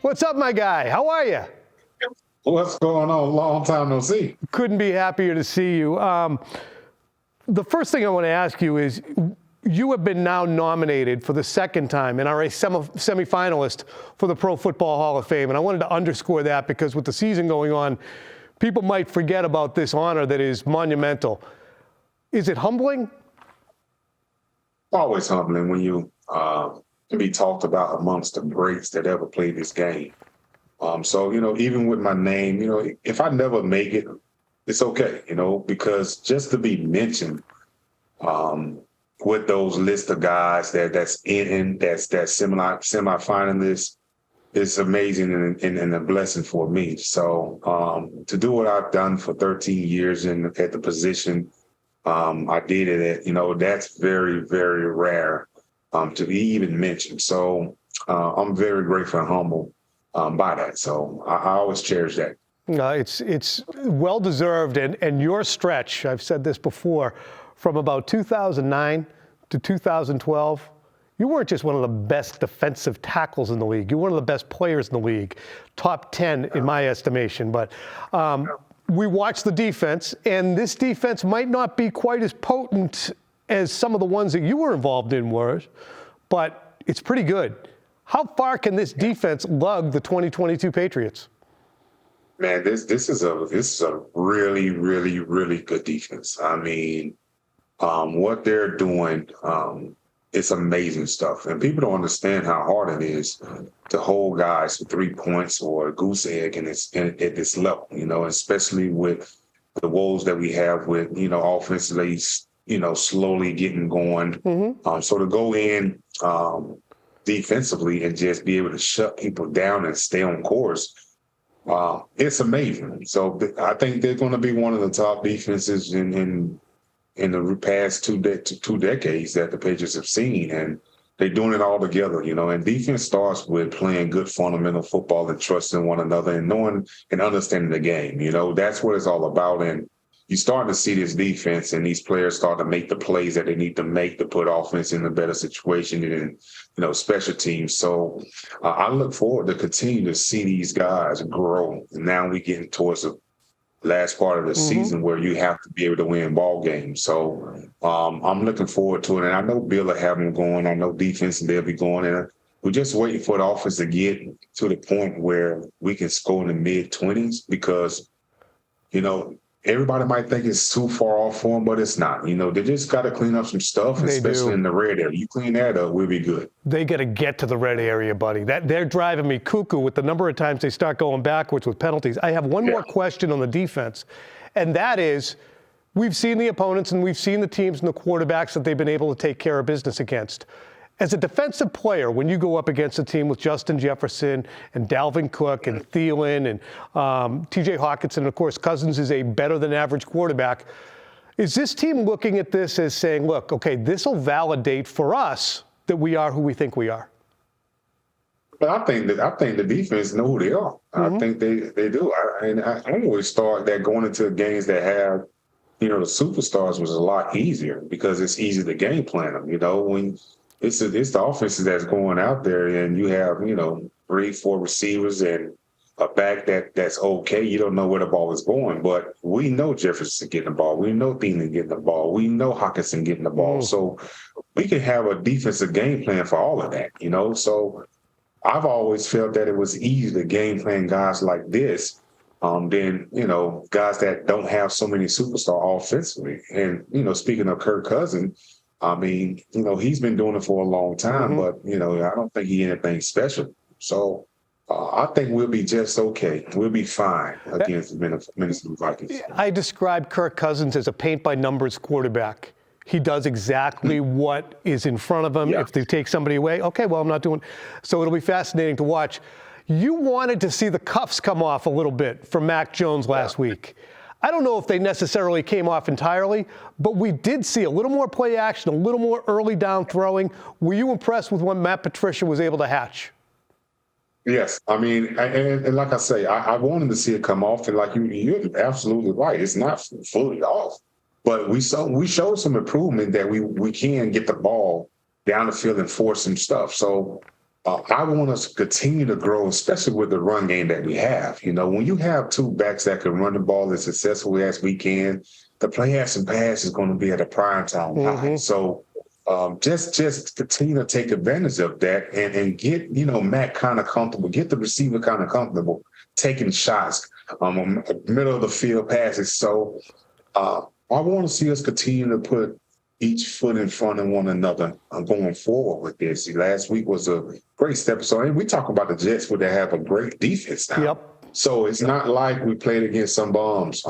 What's up, my guy? How are you? What's going on? Long time no see. Couldn't be happier to see you. The first thing I want to ask you is, you have been now nominated for the second time and are a semifinalist for the Pro Football Hall of Fame. And I wanted to underscore that because with the season going on, people might forget about this honor that is monumental. Is it humbling? Always humbling when you can be talked about amongst the greats that ever played this game. So, even with my name, if I never make it, it's okay, because just to be mentioned with those list of guys that's semi-finalists is amazing and a blessing for me. So to do what I've done for 13 years at the position I did it at, that's very, very rare to be even mentioned. So I'm very grateful and humble by that. So I always cherish that. It's well-deserved, and your stretch, I've said this before, from about 2009 to 2012, you weren't just one of the best defensive tackles in the league. You were one of the best players in the league, top 10 in my estimation. But we watched the defense, and this defense might not be quite as potent as some of the ones that you were involved in were, but it's pretty good. How far can this defense lug the 2022 Patriots? Man, this is a really, really, really good defense. I mean, what they're doing, it's amazing stuff. And people don't understand how hard it is to hold guys for 3 points or a goose egg at this level, especially with the woes that we have with, offensively, slowly getting going. Mm-hmm. So to go in defensively and just be able to shut people down and stay on course, it's amazing. So I think they're going to be one of the top defenses in the past two decades that the Patriots have seen, and they're doing it all together, And defense starts with playing good fundamental football and trusting one another and knowing and understanding the game. That's what it's all about. And you start to see this defense and these players start to make the plays that they need to make to put offense in a better situation and, special teams. So I look forward to continue to see these guys grow. And now we're getting towards the last part of the season where you have to be able to win ball games. So I'm looking forward to it. And I know Bill will have them going. I know defense and they'll be going. And we're just waiting for the offense to get to the point where we can score in the mid-20s because, everybody might think it's too far off for them, but it's not. They just got to clean up some stuff, especially in the red area. You clean that up, we'll be good. They got to get to the red area, buddy. They're driving me cuckoo with the number of times they start going backwards with penalties. I have one more question on the defense, and that is, we've seen the opponents and we've seen the teams and the quarterbacks that they've been able to take care of business against. As a defensive player, when you go up against a team with Justin Jefferson and Dalvin Cook and Thielen and T.J. Hawkinson, and of course Cousins is a better-than-average quarterback, is this team looking at this as saying, look, okay, this will validate for us that we are who we think we are? But I think the defense know who they are. I think they do. I always thought that going into games that have, the superstars was a lot easier because it's easy to game plan them. When it's the offenses that's going out there and you have, 3-4 receivers and a back that's okay. You don't know where the ball is going, but we know Jefferson getting the ball. We know Thielen getting the ball. We know Hawkinson getting the ball. So we can have a defensive game plan for all of that, So I've always felt that it was easy to game plan guys like this than, guys that don't have so many superstar offensively. And, speaking of Kirk Cousins, I mean, he's been doing it for a long time, but, I don't think he's anything special. So I think we'll be just okay. We'll be fine against the Minnesota Vikings. I describe Kirk Cousins as a paint-by-numbers quarterback. He does exactly what is in front of him. Yeah. If they take somebody away, okay, well, I'm not doing. So it'll be fascinating to watch. You wanted to see the cuffs come off a little bit from Mac Jones last week. I don't know if they necessarily came off entirely, but we did see a little more play action, a little more early down throwing. Were you impressed with what Matt Patricia was able to hatch? Yes. I mean, and like I say, I wanted to see it come off. And like you're absolutely right. It's not fully off. But we showed some improvement that we can get the ball down the field and force some stuff. So I want us to continue to grow, especially with the run game that we have. You know, when you have two backs that can run the ball as successfully as we can, the play action pass is going to be at a prime time high. So just continue to take advantage of that and get, Matt kind of comfortable, get the receiver kind of comfortable taking shots, middle of the field passes. So I want to see us continue to put each foot in front of one another going forward with this. Last week was a great step. So and we talk about the Jets, where they have a great defense now. Yep. So it's not like we played against some bombs.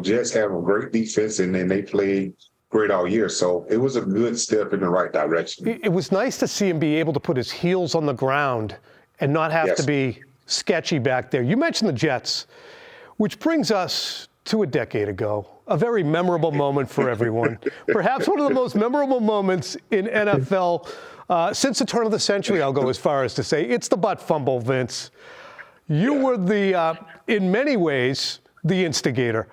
Jets have a great defense, and then they played great all year. So it was a good step in the right direction. It was nice to see him be able to put his heels on the ground and not have to be sketchy back there. You mentioned the Jets, which brings us to a decade ago, a very memorable moment for everyone. Perhaps one of the most memorable moments in NFL since the turn of the century, I'll go as far as to say. It's the butt fumble, Vince. You were in many ways, the instigator.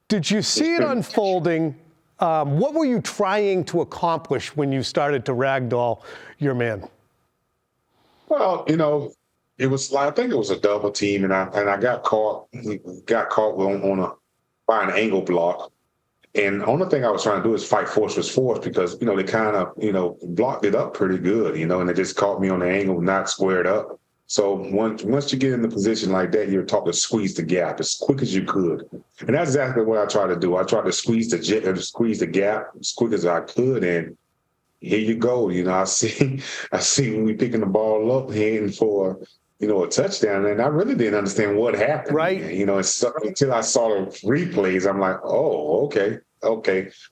Did you see it unfolding? What were you trying to accomplish when you started to ragdoll your man? Well, it was like, I think it was a double team, and I got caught. By an angle block. And the only thing I was trying to do is fight force because, they kind of, blocked it up pretty good, and they just caught me on the angle, not squared up. So once you get in the position like that, you're taught to squeeze the gap as quick as you could. And that's exactly what I tried to do. I tried to squeeze the gap as quick as I could. And here you go. I see we picking the ball up, heading for a touchdown, and I really didn't understand what happened. Right. Until I saw the replays, I'm like, oh, okay.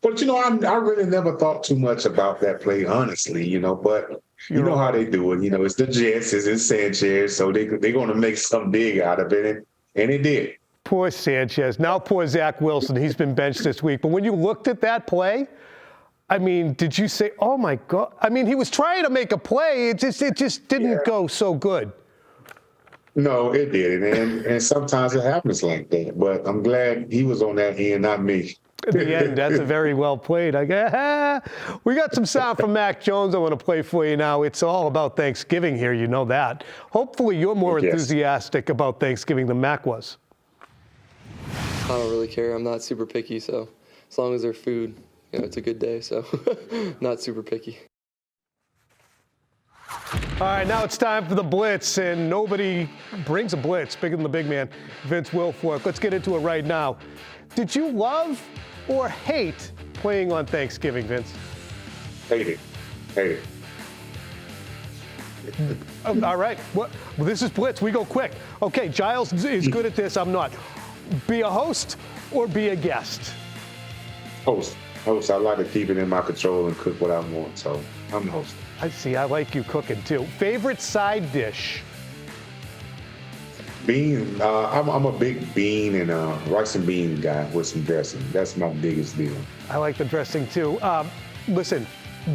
But, I really never thought too much about that play, honestly, but you know how they do it. It's the Jets, it's Sanchez, so they're going to make something big out of it, and it did. Poor Sanchez. Now poor Zach Wilson. He's been benched this week. But when you looked at that play, I mean, did you say, oh, my God? I mean, he was trying to make a play. It just didn't go so good. No, it didn't, and sometimes it happens like that. But I'm glad he was on that end, not me. In the end, that's a very well played. We got some sound from Mac Jones I want to play for you now. It's all about Thanksgiving here, you know that. Hopefully you're more enthusiastic about Thanksgiving than Mac was. I don't really care. I'm not super picky, so as long as there's food, it's a good day, so not super picky. All right, now it's time for the Blitz, and nobody brings a blitz bigger than the big man, Vince Wilfork. Let's get into it right now. Did you love or hate playing on Thanksgiving, Vince? Hate it. All right. Well, this is Blitz. We go quick. Okay, Giles is good at this. I'm not. Be a host or be a guest? Host. I like to keep it in my control and cook what I want, so I'm the host. I see. I like you cooking, too. Favorite side dish? Bean. I'm a big bean and rice and bean guy with some dressing. That's my biggest deal. I like the dressing, too. Listen,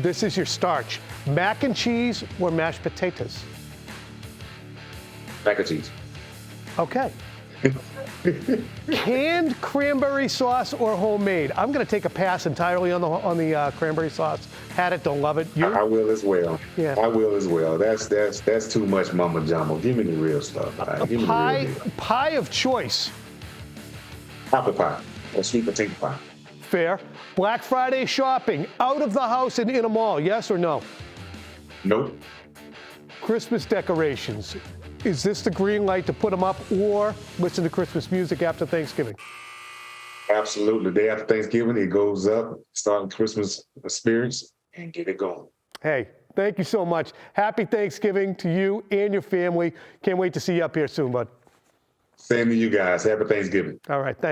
this is your starch. Mac and cheese or mashed potatoes? Mac and cheese. Okay. Canned cranberry sauce or homemade? I'm going to take a pass entirely on the cranberry sauce. Had it, don't love it. You? I will as well. Yeah. I will as well. That's too much mama jumbo. Give me the real stuff. Right? Give me the real deal. Pie of choice. Apple pie or sweet potato pie. Fair. Black Friday shopping, out of the house and in a mall, yes or no? Nope. Christmas decorations. Is this the green light to put them up or listen to Christmas music after Thanksgiving? Absolutely. The day after Thanksgiving, it goes up, starting Christmas spirits, and get it going. Hey, thank you so much. Happy Thanksgiving to you and your family. Can't wait to see you up here soon, bud. Same to you guys. Happy Thanksgiving. All right, thanks.